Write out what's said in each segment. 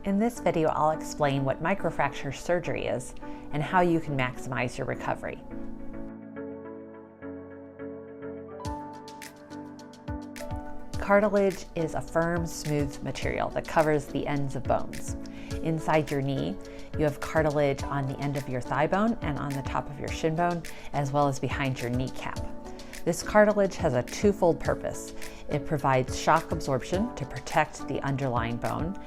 In this video, I'll explain what microfracture surgery is and how you can maximize your recovery. Cartilage is a firm, smooth material that covers the ends of bones. Inside your knee, you have cartilage on the end of your thigh bone and on the top of your shin bone, as well as behind your kneecap. This cartilage has a twofold purpose. It provides shock absorption to protect the underlying bone,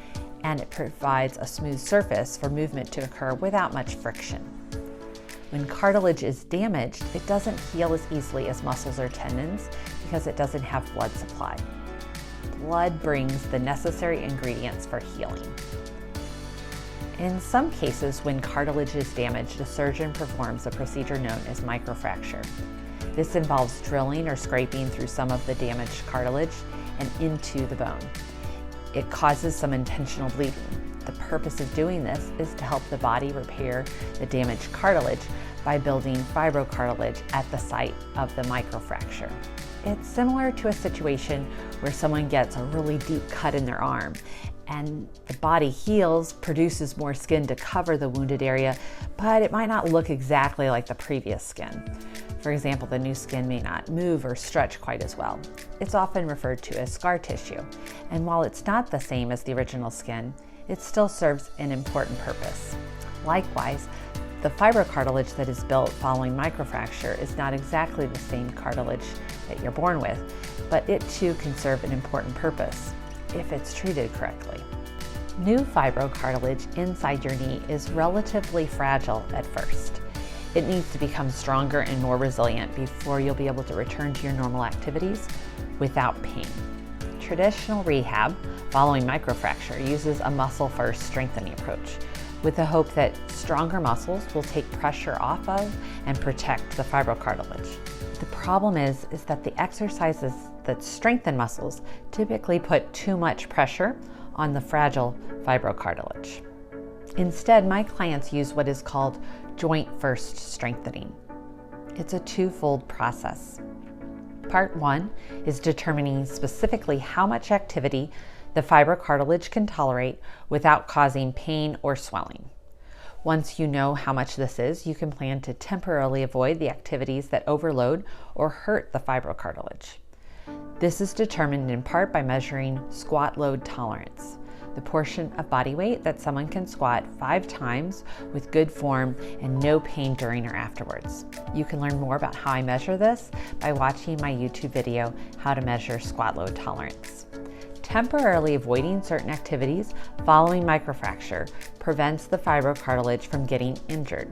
and it provides a smooth surface for movement to occur without much friction. When cartilage is damaged, it doesn't heal as easily as muscles or tendons because it doesn't have blood supply. Blood brings the necessary ingredients for healing. In some cases, when cartilage is damaged, a surgeon performs a procedure known as microfracture. This involves drilling or scraping through some of the damaged cartilage and into the bone. It causes some intentional bleeding. The purpose of doing this is to help the body repair the damaged cartilage by building fibrocartilage at the site of the microfracture. It's similar to a situation where someone gets a really deep cut in their arm and the body heals, produces more skin to cover the wounded area, but it might not look exactly like the previous skin. For example, the new skin may not move or stretch quite as well. It's often referred to as scar tissue, and while it's not the same as the original skin, it still serves an important purpose. Likewise, the fibrocartilage that is built following microfracture is not exactly the same cartilage that you're born with, but it too can serve an important purpose if it's treated correctly. New fibrocartilage inside your knee is relatively fragile at first. It needs to become stronger and more resilient before you'll be able to return to your normal activities without pain. Traditional rehab following microfracture uses a muscle-first strengthening approach with the hope that stronger muscles will take pressure off of and protect the fibrocartilage. The problem is that the exercises that strengthen muscles typically put too much pressure on the fragile fibrocartilage. Instead, my clients use what is called joint-first strengthening. It's a twofold process. Part one is determining specifically how much activity the fibrocartilage can tolerate without causing pain or swelling. Once you know how much this is, you can plan to temporarily avoid the activities that overload or hurt the fibrocartilage. This is determined in part by measuring squat load tolerance, the portion of body weight that someone can squat 5 times with good form and no pain during or afterwards. You can learn more about how I measure this by watching my YouTube video, How to Measure Squat Load Tolerance. Temporarily avoiding certain activities following microfracture prevents the fibrocartilage from getting injured.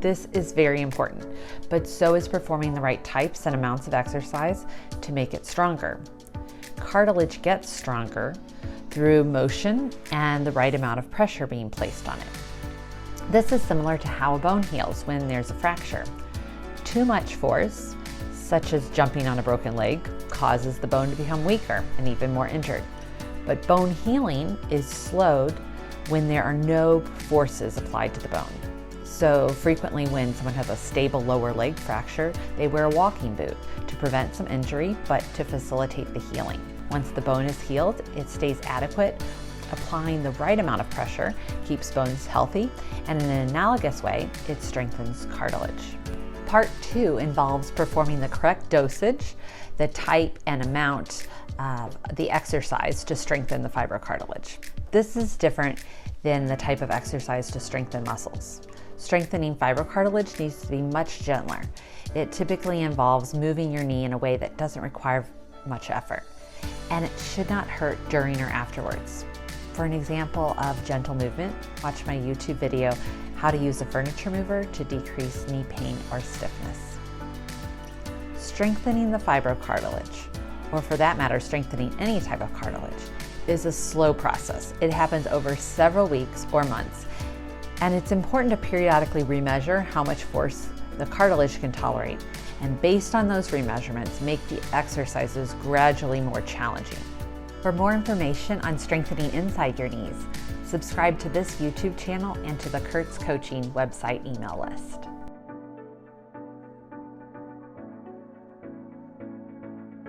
This is very important, but so is performing the right types and amounts of exercise to make it stronger. Cartilage gets stronger through motion and the right amount of pressure being placed on it. This is similar to how a bone heals when there's a fracture. Too much force, such as jumping on a broken leg, causes the bone to become weaker and even more injured. But bone healing is slowed when there are no forces applied to the bone. So frequently when someone has a stable lower leg fracture, they wear a walking boot to prevent some injury, but to facilitate the healing. Once the bone is healed, it stays adequate. Applying the right amount of pressure keeps bones healthy, and in an analogous way, it strengthens cartilage. Part 2 involves performing the correct dosage, the type and amount of the exercise to strengthen the fibrocartilage. This is different than the type of exercise to strengthen muscles. Strengthening fibrocartilage needs to be much gentler. It typically involves moving your knee in a way that doesn't require much effort, and it should not hurt during or afterwards. For an example of gentle movement, watch my YouTube video, How to Use a Furniture Mover to Decrease Knee Pain or Stiffness. Strengthening the fibrocartilage, or for that matter, strengthening any type of cartilage, is a slow process. It happens over several weeks or months, and it's important to periodically remeasure how much force the cartilage can tolerate, and based on those remeasurements, make the exercises gradually more challenging. For more information on strengthening inside your knees, subscribe to this YouTube channel and to the Kurtz Coaching website email list.